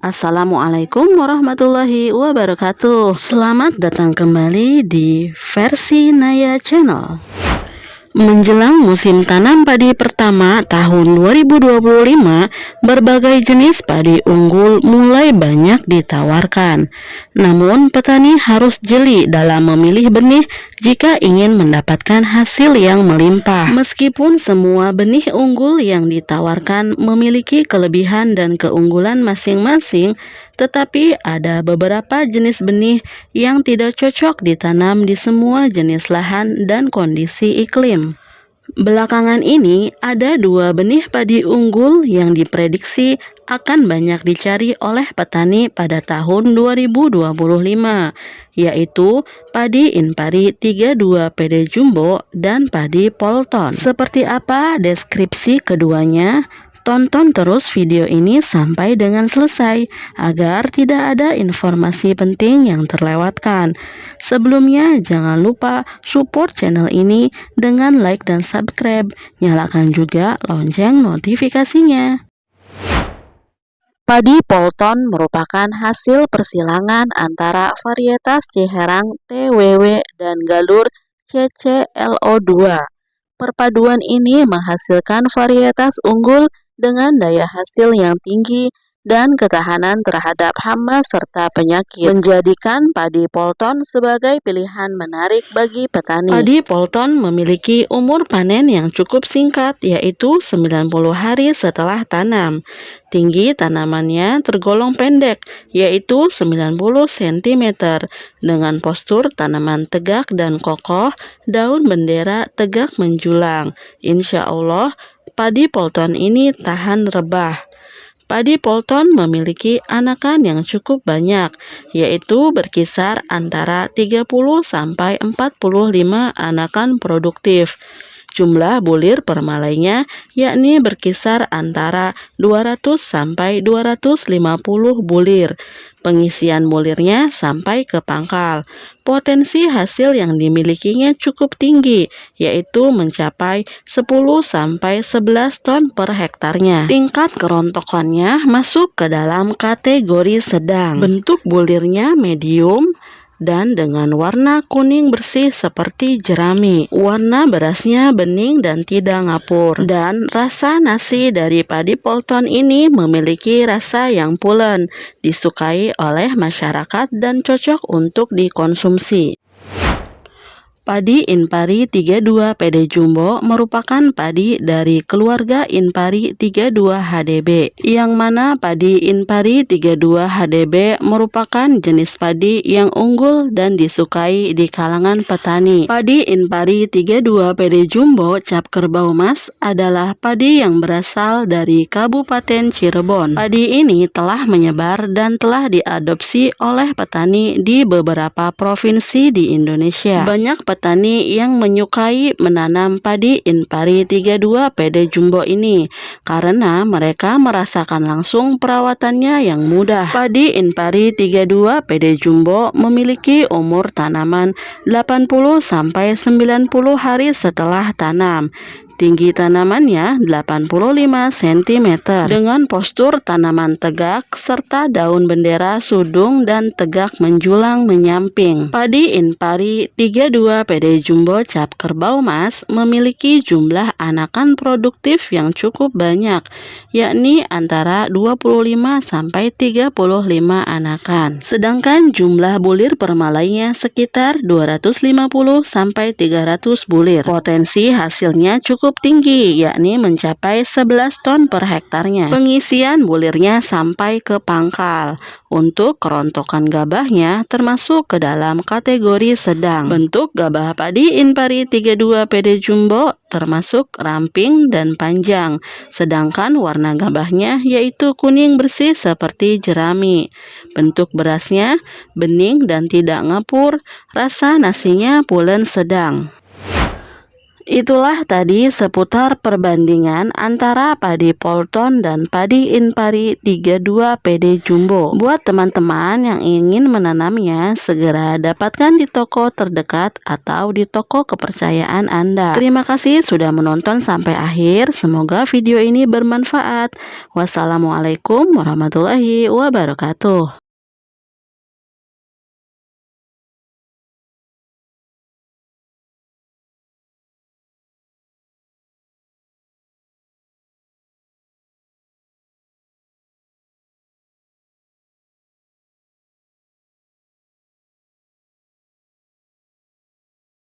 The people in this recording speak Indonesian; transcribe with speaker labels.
Speaker 1: Assalamualaikum warahmatullahi wabarakatuh. Selamat datang kembali di Versi Naya Channel. Menjelang musim tanam padi pertama tahun 2025, berbagai jenis padi unggul mulai banyak ditawarkan. Namun, petani harus jeli dalam memilih benih jika ingin mendapatkan hasil yang melimpah. Meskipun semua benih unggul yang ditawarkan memiliki kelebihan dan keunggulan masing-masing, tetapi ada beberapa jenis benih yang tidak cocok ditanam di semua jenis lahan dan kondisi iklim. Belakangan ini ada dua benih padi unggul yang diprediksi akan banyak dicari oleh petani pada tahun 2025, yaitu padi Inpari 32 PD Jumbo dan padi Polton. Seperti apa deskripsi keduanya? Tonton terus video ini sampai dengan selesai agar tidak ada informasi penting yang terlewatkan. Sebelumnya jangan lupa support channel ini dengan like dan subscribe. Nyalakan juga lonceng notifikasinya. Padi Polton merupakan hasil persilangan antara varietas Ciherang TWW dan Galur CCLO2. Perpaduan ini menghasilkan varietas unggul dengan daya hasil yang tinggi dan ketahanan terhadap hama serta penyakit, menjadikan padi Polton sebagai pilihan menarik bagi petani. Padi Polton memiliki umur panen yang cukup singkat, yaitu 90 hari setelah tanam. Tinggi tanamannya tergolong pendek, yaitu 90 cm, dengan postur tanaman tegak dan kokoh, daun bendera tegak menjulang. Insya Allah, padi Polton ini tahan rebah. Padi Polton memiliki anakan yang cukup banyak, yaitu berkisar antara 30 sampai 45 anakan produktif. Jumlah bulir per malainya yakni berkisar antara 200 sampai 250 bulir. Pengisian bulirnya sampai ke pangkal. Potensi hasil yang dimilikinya cukup tinggi, yaitu mencapai 10 sampai 11 ton per hektarnya. Tingkat kerontokannya masuk ke dalam kategori sedang. Bentuk bulirnya medium dan dengan warna kuning bersih seperti jerami. Warna berasnya bening dan tidak ngapur. Dan rasa nasi dari padi Polton ini memiliki rasa yang pulen, disukai oleh masyarakat dan cocok untuk dikonsumsi. Padi Inpari 32 PD Jumbo merupakan padi dari keluarga Inpari 32 HDB, yang mana padi Inpari 32 HDB merupakan jenis padi yang unggul dan disukai di kalangan petani. Padi Inpari 32 PD Jumbo Cap Kerbau Mas adalah padi yang berasal dari Kabupaten Cirebon. Padi ini telah menyebar dan telah diadopsi oleh petani di beberapa provinsi di Indonesia. Banyak petani yang menyukai menanam padi Inpari 32 PD Jumbo ini karena mereka merasakan langsung perawatannya yang mudah. Padi Inpari 32 PD Jumbo memiliki umur tanaman 80 sampai 90 hari setelah tanam. Tinggi tanamannya 85 cm dengan postur tanaman tegak serta daun bendera sudung dan tegak menjulang menyamping. Padi Inpari 32 PD Jumbo Cap Kerbau Mas memiliki jumlah anakan produktif yang cukup banyak, yakni antara 25 sampai 35 anakan. Sedangkan jumlah bulir per malainya sekitar 250 sampai 300 bulir. Potensi hasilnya cukup tinggi, yakni mencapai 11 ton per hektarnya. Pengisian bulirnya sampai ke pangkal. Untuk kerontokan gabahnya termasuk ke dalam kategori sedang. Bentuk gabah padi Inpari 32 PD Jumbo termasuk ramping dan panjang, sedangkan warna gabahnya yaitu kuning bersih seperti jerami. Bentuk berasnya bening dan tidak ngapur, rasa nasinya pulen sedang. Itulah tadi seputar perbandingan antara padi Polton dan padi Inpari 32 PD Jumbo. Buat teman-teman yang ingin menanamnya, segera dapatkan di toko terdekat atau di toko kepercayaan Anda. Terima kasih sudah menonton sampai akhir. Semoga video ini bermanfaat. Wassalamualaikum warahmatullahi wabarakatuh.